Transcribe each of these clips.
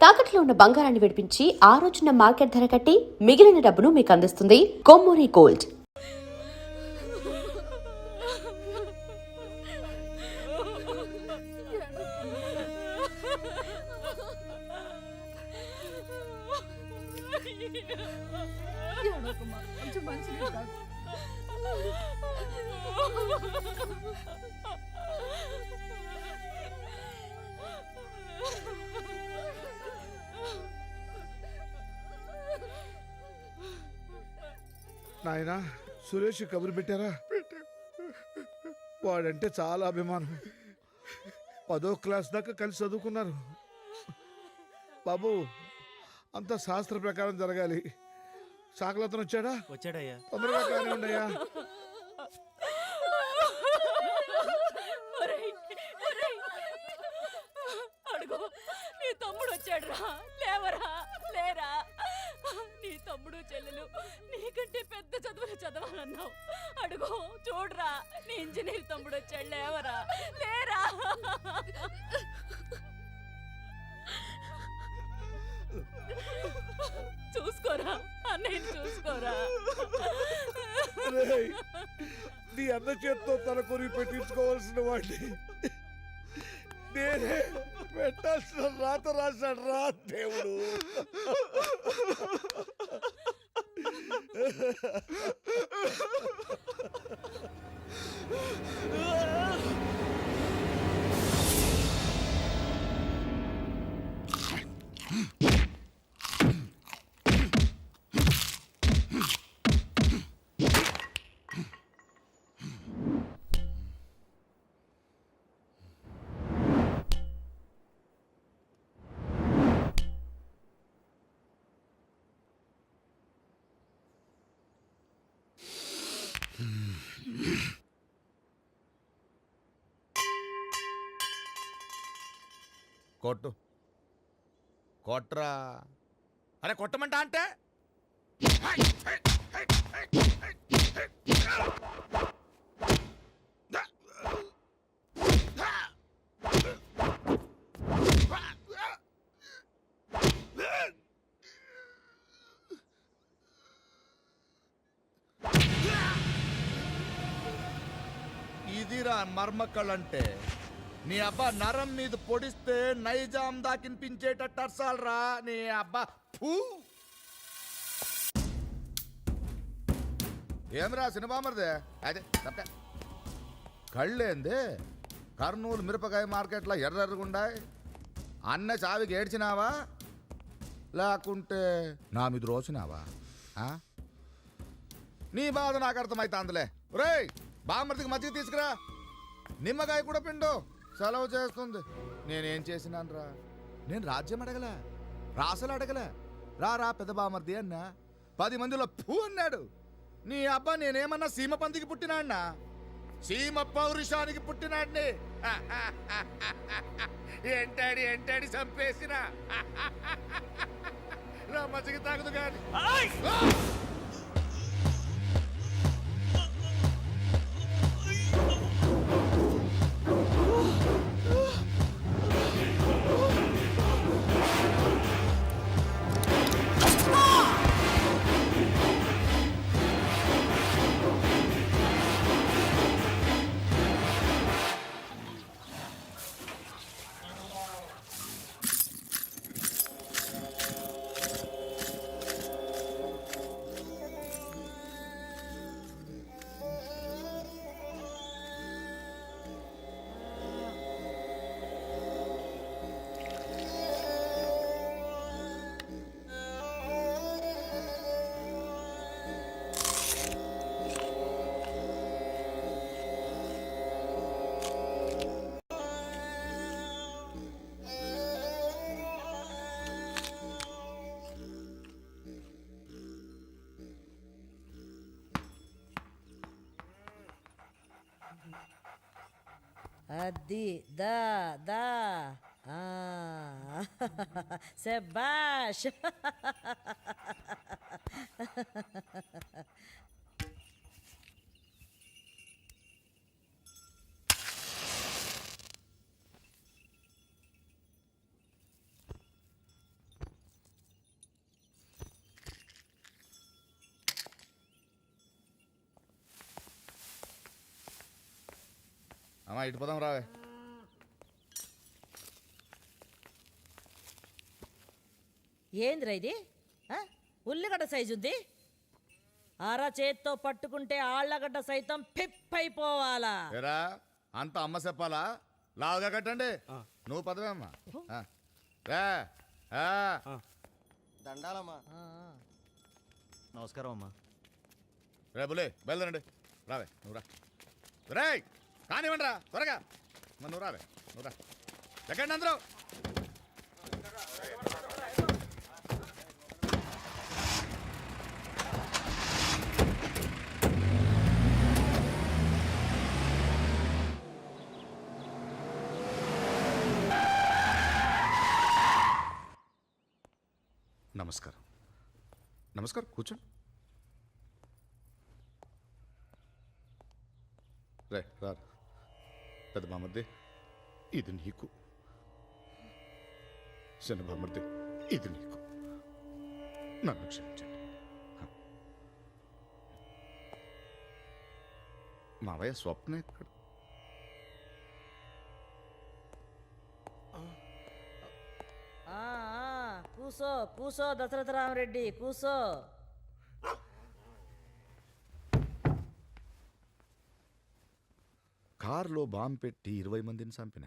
తాకట్లో ఉన్న బంగారాన్ని విడిపించి ఆ రోజున మార్కెట్ ధర కట్టి మిగిలిన డబ్బును మీకు అందిస్తుంది కొమ్మూరి గోల్డ్. నాయనా సురేష్ కబురు పెట్టారా? వాడంటే చాలా అభిమానం. 10వ క్లాస్ దాకా కలిసి చదువుకున్నారు. బాబు అంత శాస్త్ర ప్రకారం జరగాలి. సాకలతను వచ్చాడా? వచ్చాడయ్యా. తొందరగా కానీ ఉండయ్యా. అడుగు, నీ తమ్ముడు వచ్చాడు రా. లేవరా, లేరా. నీ తమ్ముడు చెల్లెలు నీకంటే పెద్ద చదువులు చదవాలన్నావు. అడుగు చూడరా, నీ ఇంజనీర్ తమ్ముడు వచ్చాడు. లేవరా, లేరా. చూసుకోరా, అన్నయ్యని చూసుకోరా. రేయ్, నీ అన్న చేత్తో తల కొరి పెట్టించుకోవాల్సిన వాడిని నేనే పెట్టాల్సిన రాత రాశాడు రా దేవుడు. కొట్టు, కొట్రా. అరే కొట్టమంటా అంటే ఇదిరా మర్మక్కలంటే. నీ అబ్బా నరం మీద పొడిస్తే నైజాం దాకినిపించేటట్టు అర్సాలరా నీ అబ్బా. ఫూ. ఏమిరా సినిమామరిదే? అదే తప్ప కళ్ళేంది? కర్నూలు మిరపకాయ మార్కెట్లో ఎర్రెర్రగుండాయి. అన్న చావికి ఏడ్చినావా లేకుంటే నా మీద రోసినావా? నీ బాధ నాకు అర్థమైతే అందులే. రేయ్, బామర్తికి మజ్జిగ తీసుకురా. నిమ్మకాయ కూడా పిండు, సెలవు చేస్తుంది. నేనేం చేసినాను రా? నేను రాజ్యం అడగలే, రాసలు అడగలే. రా పెద్ద బామర్ది అన్నా. 10 మందిలో ఫూ అన్నాడు. నీ అబ్బా నేనేమన్నా సీమ పందికి పుట్టినాడినా? సీమ పౌరుషానికి పుట్టినాడిని. ఎంటాడి చంపేసిన నా మజ్జిగ తాగదు కానీ. అది దా దా శభాష్. అమ్మా ఇటు పోదాం రావే. ఏందిరా ఇది ఆ? ఉల్లిగడ్డ సైజు ఉంది అర చేత్తో పట్టుకుంటే ఆళ్ళగడ్డ సైతం పిప్పైపోవాలా ఏరా అంత అమ్మ చెప్పాలా? లావుగా కట్టండి. నువ్వు పదవే అమ్మా. దండాలమ్మా. ఆ, ఆ. నమస్కారం అమ్మా. రేపులే బయలుదేరండి. రావే నువ్వు రా. రే కానివ్వండి రా త్వరగా. మరి నువ్వు రావే నువ్వు రా. ఎక్కండి అందరూ. నమస్కారం. నమస్కారం కూర్చోండి. రే రా. పెద్ద బామర్ది ఇది నీకు. చిన్న బామర్ది ఇది నీకు. నన్ను క్షమించండి. మావయ్య స్వప్న ఇక్కడ. ఆ, ఆ, కూసో కూసో దశరథ రామరెడ్డి కూసో. కారులో బాంబు పెట్టి 20 మందిని చంపిన.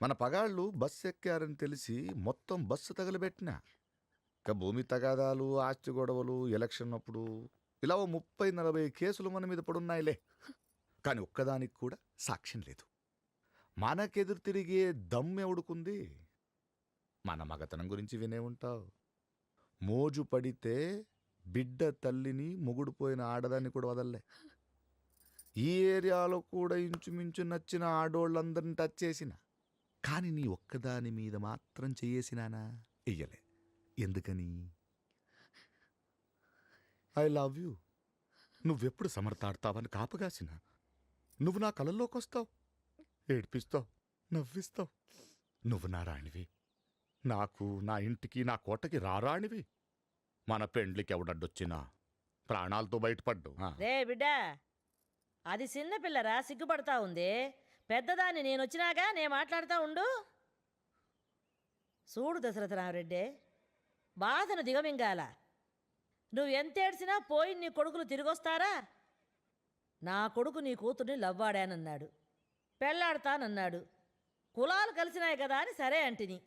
మన పగాళ్ళు బస్సు ఎక్కారని తెలిసి మొత్తం బస్సు తగలబెట్టిన. ఇక భూమి తగాదాలు, ఆస్తి గొడవలు, ఎలక్షన్ అప్పుడు ఇలా 30-40 కేసులు మన మీద పడున్నాయిలే. కానీ ఒక్కదానికి కూడా సాక్ష్యం లేదు. మనకెదురు తిరిగే దమ్మెవడుకుంది? మన మగతనం గురించి వినే ఉంటావు. మోజు పడితే బిడ్డ తల్లిని మొగుడుపోయిన ఆడదాన్ని కూడా వదల్లే. ఈ ఏరియాలో కూడా ఇంచుమించు నచ్చిన ఆడోళ్ళందరిని టచ్ చేసిన. కానీ నీ ఒక్కదాని మీద మాత్రం చెయ్యేసినానా? వెయ్యలే. ఎందుకని? I love you. నువ్వెప్పుడు సమర్థాడతావని కాపుగాసిన. నువ్వు నా కలల్లోకి వస్తావు, ఏడ్పిస్తావు, నవ్విస్తావు. నువ్వు నా రాణివి. నాకు, నా ఇంటికి, నా కోటకి రారాణివి. మన పెండ్లికి ఎవడడ్డొచ్చినా ప్రాణాలతో బయటపడ్డు. రే బిడ్డ, అది చిన్న పిల్లరా, సిగ్గుపడతా ఉంది. పెద్దదాన్ని నేను వచ్చినాగా నేను మాట్లాడుతూ ఉండు. చూడు దశరథ రామరెడ్డి, బాధను దిగమింగాల. నువ్వు ఎంత ఏడ్చినా పోయి నీ కొడుకులు తిరిగొస్తారా? నా కొడుకు నీ కూతుర్ని లవ్వాడానన్నాడు, పెళ్ళాడతానన్నాడు. కులాలు కలిసినాయి కదా అని సరే అంటిని.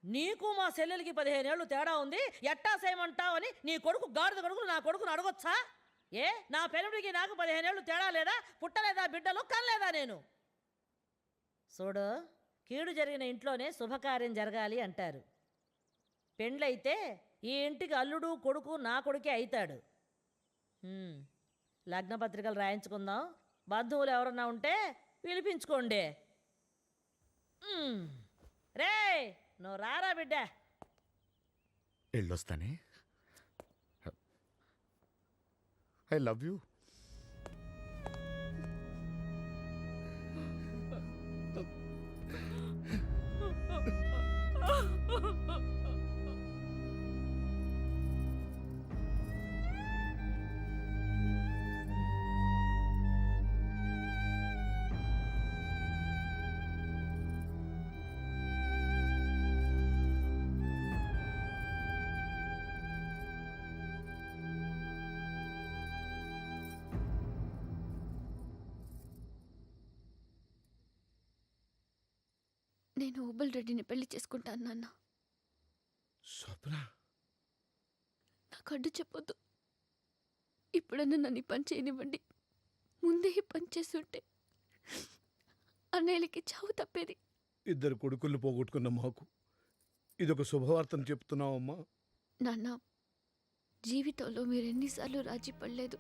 నీకు మా చెల్లెలకి 15 ఏళ్ళు తేడా ఉంది, ఎట్టా చేయమంటావని నీ కొడుకు గాడిద కొడుకులు నా కొడుకును అడగొచ్చా? ఏ నా పెళ్ళుడికి నాకు 15 ఏళ్ళు తేడా లేదా? పుట్టలేదా బిడ్డలు? కనలేదా నేను? చూడు, కీడు జరిగిన ఇంట్లోనే శుభకార్యం జరగాలి అంటారు. పెండ్లైతే ఈ ఇంటికి అల్లుడు కొడుకు నా కొడుకే అవుతాడు. లగ్నపత్రికలు రాయించుకుందాం. బంధువులు ఎవరన్నా ఉంటే పిలిపించుకోండి. రే నువ్వు రారా బిడ్డ. వెళ్ళొస్తానే. I love you. నేను ఉబ్బల్ రెడ్డిని పెళ్లి చేసుకుంటాను నాన్న. స్వప్న, నాకు అడ్డు చెప్పొద్దు. ఇప్పుడన్నా నన్ను ఈ పని చేయనివ్వండి. ముందే ఈ పని చేస్తుంటే అన్నయ్యలకి చావు తప్పేది. 2 కొడుకుల్ని పోగొట్టుకున్న మాకు ఇదొక శుభవార్తను చెప్తున్నావమ్మా. నాన్న, జీవితంలో మీరు ఎన్నిసార్లు రాజీ పడలేదు.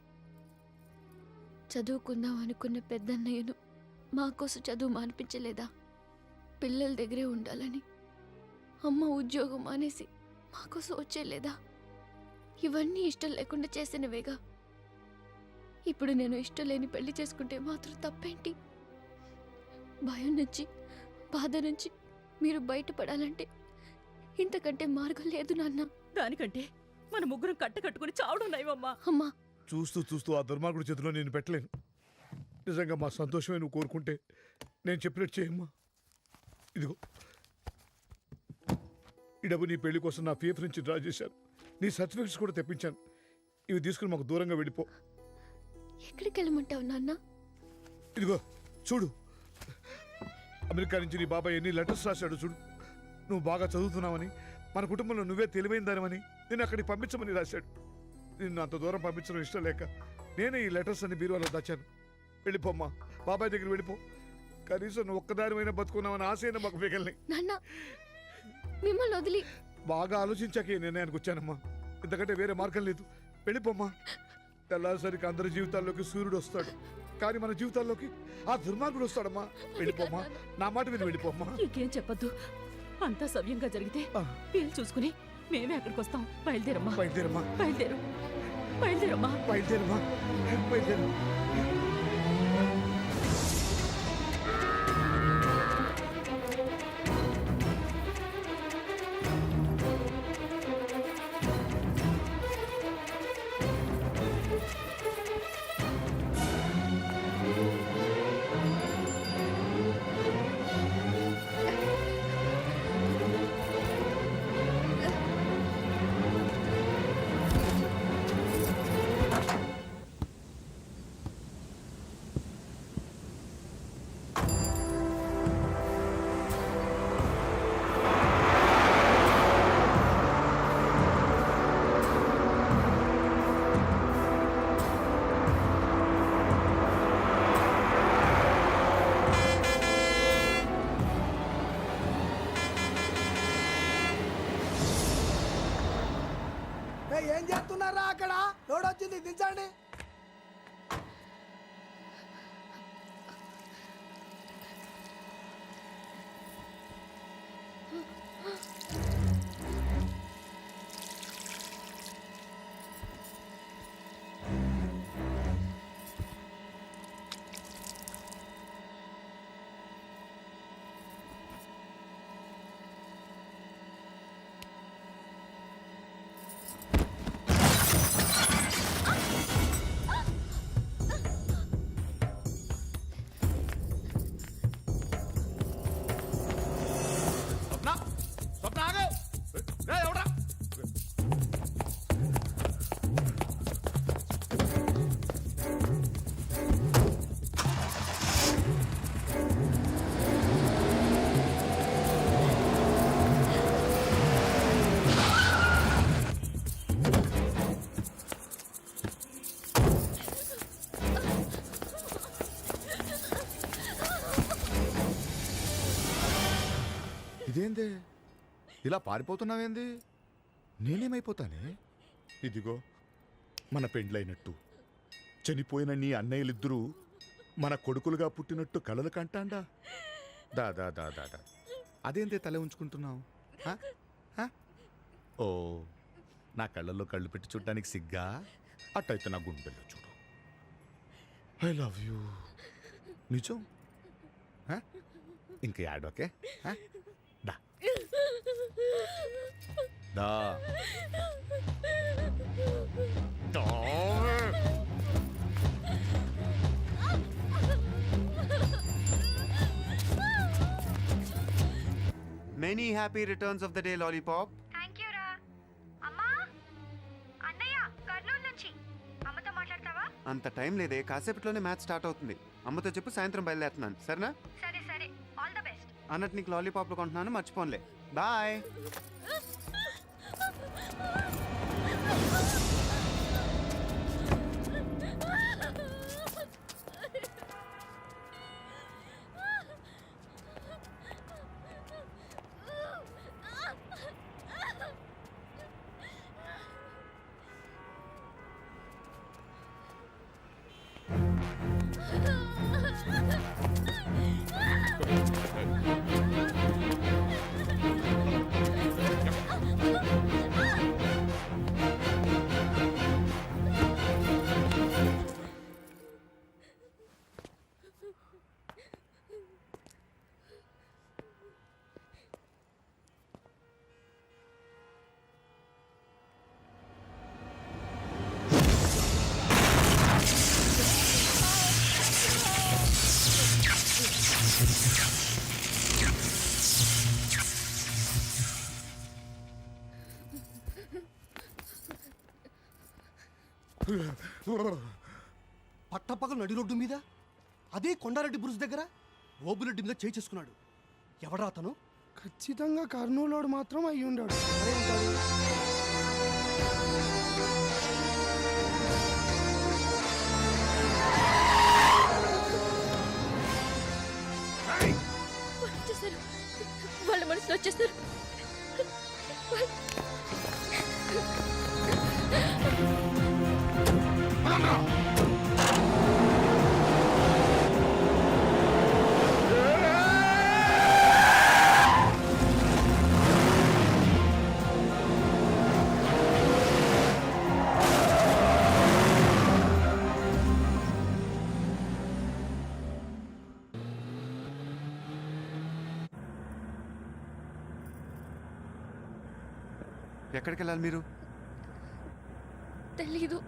చదువుకుందాం అనుకున్న పెద్దన్నయ్యను మా కోసం చదువు మానిపించలేదా? పిల్లల దగ్గరే ఉండాలని అమ్మ ఉద్యోగం మానేసి మా కోసం వచ్చేలేదా? ఇవన్నీ ఇష్టం లేకుండా చేసినవేగా. ఇప్పుడు నేను ఇష్టం లేని పెళ్లి చేసుకుంటే మాత్రం తప్పేంటి? భయం నుంచి, బాధ నుంచి మీరు బయటపడాలంటే ఇంతకంటే మార్గం లేదు నాన్న. దానికంటే మన ముగ్గురం కట్టుకుని చావడం నయమమ్మా. అమ్మా, చూస్తూ చూస్తూ ఆ దుర్మార్గుడి చేతిలో నేను పెట్టలేను. నిజంగా మా సంతోషమే నువ్వు కోరుకుంటే నేను చెప్పినట్టు చేయమ్మా. ఇదిగో ఈ డబ్బు నీ పెళ్లి కోసం నా పీఎఫ్ నుంచి డ్రా చేశాను. నీ సర్టిఫికెట్స్ కూడా తెప్పించాను. ఇవి తీసుకుని మాకు దూరంగా వెళ్ళిపో. ఎక్కడికి వెళ్ళమంటావు నాన్న? ఇదిగో చూడు, అమెరికా నుంచి నీ బాబాయ్ ఎన్ని లెటర్స్ రాశాడు చూడు. నువ్వు బాగా చదువుతున్నావని, మన కుటుంబంలో నువ్వే తెలివైన దానివని నేను అక్కడికి పంపించమని రాశాడు. నిన్ను అంత దూరం పంపించడం ఇష్టం లేక నేనే ఈ లెటర్స్ అన్ని బీరువాలో దాచాను. వెళ్ళిపోమ్మా, బాబాయ్ దగ్గర వెళ్ళిపో. కనీసం నువ్వు ఒక్కదానివైనా బతుకున్నావని ఆశైనా మాకు మిగల్ని. నాన్న మిమ్మల్ని వదిలి బాగా ఆలోచించాక ఈ నిర్ణయానికి వచ్చానమ్మా. ఇంతకంటే వేరే మార్గం లేదు. వెళ్ళిపోమ్మా. తెల్లారిసరికి అందరి జీవితాల్లోకి సూర్యుడు వస్తాడు, కానీ మన జీవితాల్లోకి ఆ దుర్మార్గుడు వస్తాడమ్మా. వెళ్ళిపోమ్మా, నా మాట విని వెళ్ళిపోమ్మా. ఇంకేం చెప్పొద్దు. అంతా సవ్యంగా జరిగితే ఆ. వీలు చూసుకుని మేమే అక్కడికి వస్తాం. బయలుదేరమ్మా, బయలుదేరమ్మా, బయలుదేరు, బయలుదేరమ్మా. బయలుదేరమ్మా, బయలుదేరు. ఏం చేస్తున్నారా అక్కడ? లోడ్ వచ్చింది, దించండి. ఇదేంది ఇలా పారిపోతున్నావేంది? నేనేమైపోతానే? ఇదిగో మన పెండ్లైనట్టు చనిపోయిన నీ అన్నయ్యలిద్దరూ మన కొడుకులుగా పుట్టినట్టు కలలు కంటాండా. దాదా దాదా దా అదేందే తల ఉంచుకుంటున్నావు? ఓ, నా కళ్ళల్లో కళ్ళు పెట్టి చూడటానికి సిగ్గా? అట్టయితే నా గుండెల్లో చూడు. I love you. నిజం? ఇంక యాడోకే? దా దా దా. Many happy returns of the day, Lollipop. Thank you రా. అమ్మా, అన్నయ్య కర్నూలు నుంచి. అమ్మతో మాట్లాడతావా? అంత టైం లేదే, కాసేపట్లోనే మ్యాచ్ స్టార్ట్ అవుతుంది. అమ్మతో చెప్పు సాయంత్రం బయలుదేరుతున్నాను, సరేనా? సరే సరే, ఆల్ ద బెస్ట్. అన్నట్టు నీకు లాలీపాప్లు కొంటున్నాను, మర్చిపోన్లే. బాయ్. పట్టపగలు నడి రోడ్డు మీద అదే కొండారెడ్డి బ్రుజ్ దగ్గర ఓబులెడ్డి మీద చేయి చేసుకున్నాడు. ఎవడ్రా అతను? ఖచ్చితంగా కర్నూలోడు మాత్రం అయ్యి ఉండాడు. వచ్చేసారు, వాళ్ళ మనసులో వచ్చేసారు. ఎక్కడికి వెళ్ళాలి మీరు? తెలీదు.